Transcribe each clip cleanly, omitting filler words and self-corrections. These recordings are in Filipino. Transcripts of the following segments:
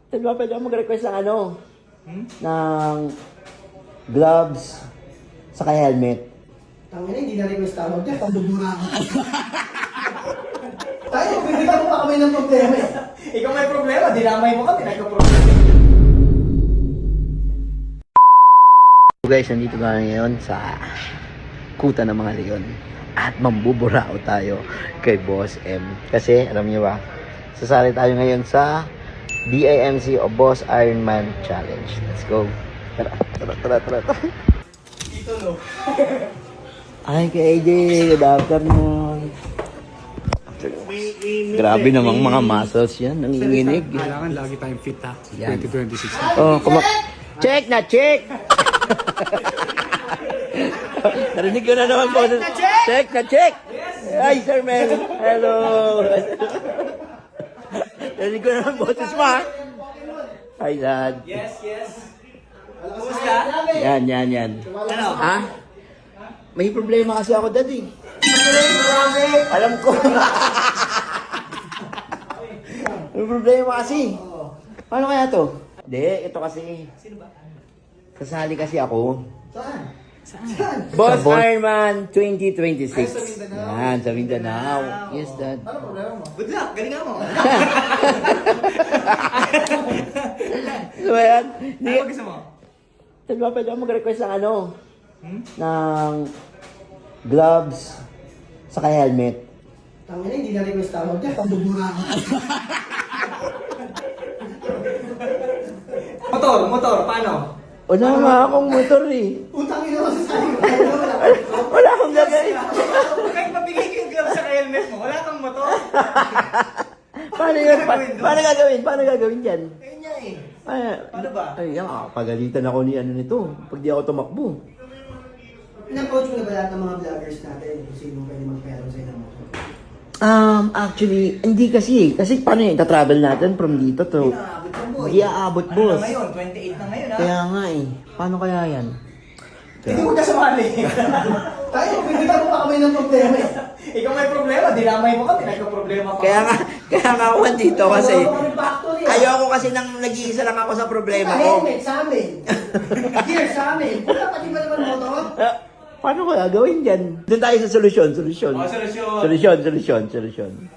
Di ba pwede ako mag-request ng ano? Ng gloves, saka helmet. Tangina, hindi na request tawag dyan, pambubura ako. Tayo, bibigyan mo pa kami ng problema eh. Ikaw may problema, dinamay mo kami, nagka-problema. So guys, nandito tayo ngayon sa kuta ng mga leon. At mambuburao tayo kay Boss M. Kasi, alam niyo ba, sasali tayo ngayon sa DIMC o Boss Ironman Challenge. Let's go. Tara. Dito no. Ay, kay AJ, good afternoon. Grabe namang mga muscles yan, nanginginig. Kailangan lagi tayong fit ha. Yan. 2026. Oh, check na, check! Narinig ko na naman po. Check na, check! Ay, Sir Mel. Hello. Narinig ko na naman boses mo, ha? Hi, Dad. Yes. Kumusta? Yan. Ano? Ha? May problema kasi ako, Dad, eh. Alam ko. May problema kasi. Paano kaya to? Hindi, ito kasi. Sino ba? Kasali kasi ako. Saan? Boss Ironman 2026. Ay, sa Mindanao. Yan, sa Mindanao. Yes, Dad. Ano problema mo? Good luck, galingan mo. So, yan. Ano gusto mo? Di ba pwede ako mag-request ng ano? Ng gloves, saka helmet. Tangina, hindi na request tawag dyan, pambubura ako. Motor, paano? Wala nga akong motor, eh. Utang ina mo sa sayo. Wala akong gagawin. Kahit mabigay ko yung gloves sa helmet mo, wala kang motor. Paano yun? Paano gagawin dyan? Ayun niya eh. Paano ba? Ay, pagalitan ako ni ano nito. Pag di ako tumakbo. In-approach mo na ba lahat ng mga vloggers natin kung sino pwede magpero sa ilang motor? Actually, hindi kasi. Kasi paano yun? Ita-travel natin from dito to. Aabot mo, boy. Hindi aabot, Ano boss. na ngayon? 28 na ngayon, ha? Kaya nga eh. Paano kaya yan? Hindi mo ka sumali. Tayo, bibigyan mo pa kami ng problema eh. Ikaw may problema, dinamay mo kami, nagka-problema pa. Kaya nga ako dito kasi. Wala kami factory, ah. Ayoko kasi nang nag-iisa lang ako sa problema ko. Helmet sa amin. Gear sa amin. Wala pa di ba naman motor? Paano kaya gawin dyan? Doon tayo sa solusyon. Solusyon.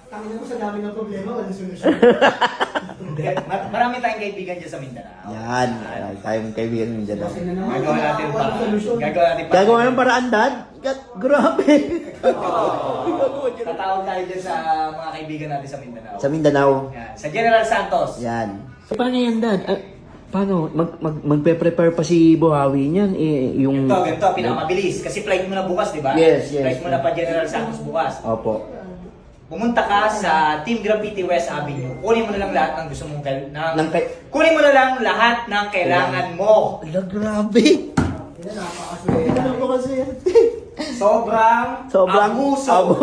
Tangina mo sa dami ng problema, walang solusyon. Marami tayong kaibigan dyan sa Mindanao. Yan. Tayong kaibigan mo dyan. Kasi na naman, Gagawa natin pa. walang solusyon. Gagawa ng paraan, Dad? Grabe. Tatawag tayo dyan sa mga kaibigan natin sa Mindanao. Sa Mindanao. Yan. Sa General Santos. Yan. So, paano yan, Dad? Paano? Magpe-prepare pa si Buhawi niyan? Yung... Ganito, pinakamabilis. Kasi flight mo na bukas, di ba? Yes. Flight mo na pa General Santos bukas. Opo. Pumunta ka sa Team Graffiti West Avenue. Kunin mo na lang lahat ng gusto mong kunin mo na lang lahat ng kailangan mo. Ala, grabe. Napakaswerte. Napakaswerte. Sobrang abuso.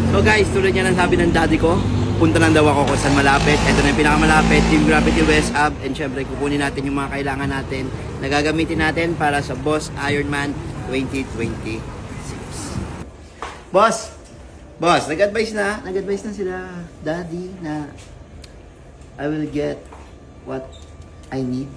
So guys, tulad niya ng sabi ng daddy ko, punta lang daw ako kung saan malapit. Ito na yung pinakamalapit, Team Gravity West Hub. And syempre, kukunin natin yung mga kailangan natin na gagamitin natin para sa Boss Ironman 2026. Boss, nag-advise na sila, daddy, na I will get what I need.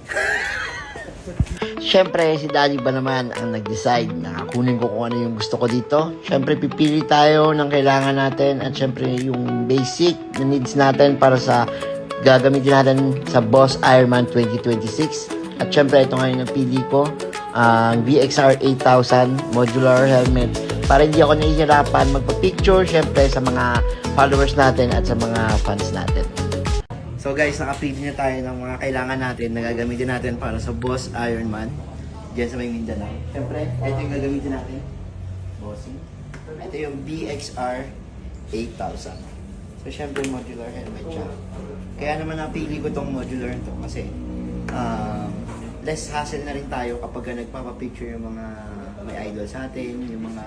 Siyempre, si Daddy ba naman ang nag-decide na kunin ko kung ano yung gusto ko dito. Siyempre, pipili tayo ng kailangan natin at siyempre, yung basic na needs natin para sa gagamitin natin sa Boss Ironman 2026. At siyempre, ito ngayon ang pili ko, ang VXR 8000 modular helmet para hindi ako nahihirapan magpa-picture siyempre sa mga followers natin at sa mga fans natin. So guys, nakapili na tayo ng mga kailangan natin na gagamitin natin para sa Boss Ironman dyan sa may Mindanao. Siyempre, ito yung gagamitin natin. Bossing. Ito yung BXR 8000. So siyempre, modular helmet siya. Kaya naman napili ko tong modular to kasi less hassle na rin tayo kapag nagpapapicture yung mga may idol sa atin, yung mga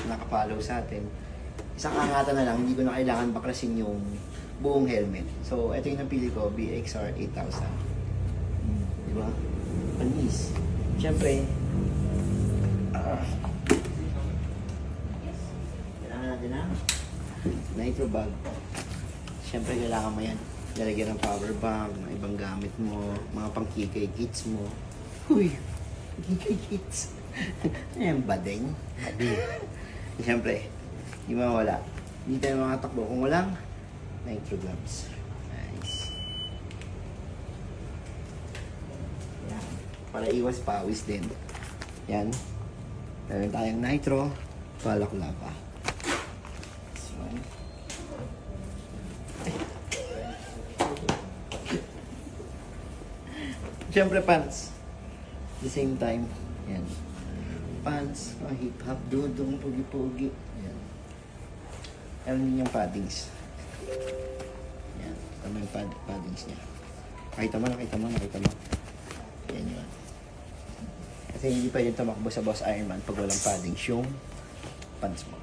nakapollow sa atin. Isang angatan na lang, hindi ko na kailangan baklasin yung buong helmet. So, ito yung napili ko, BXR 8000. Diba? Panis. Siyempre, kailangan natin na nitro bag. Siyempre, kailangan mo yan. Lalagyan ng power bank, mga ibang gamit mo, mga pang kikay kits mo. Uy, kikay kits. Ayan, badeng. Siyempre, di mawala. Hindi tayo makatakbo kung walang nitro gloves. Nice. Yan. Para iwas pawis din. Yan. Meron tayong nitro, balaklava. This one. Siyempre pants. At the same time, yan. Pants, mga hip-hop, dudong, pugi-pugi. Yan. Meron din yung paddings. Yan. Tama yung paddings niya. Nakita mo. Yan yun. Kasi hindi pwede tumakbo sa Boss Ironman pag walang paddings yung pants mo.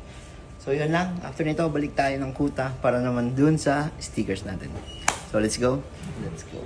So yun lang. After nito, balik tayo ng kuta para naman dun sa stickers natin. So let's go. Let's go.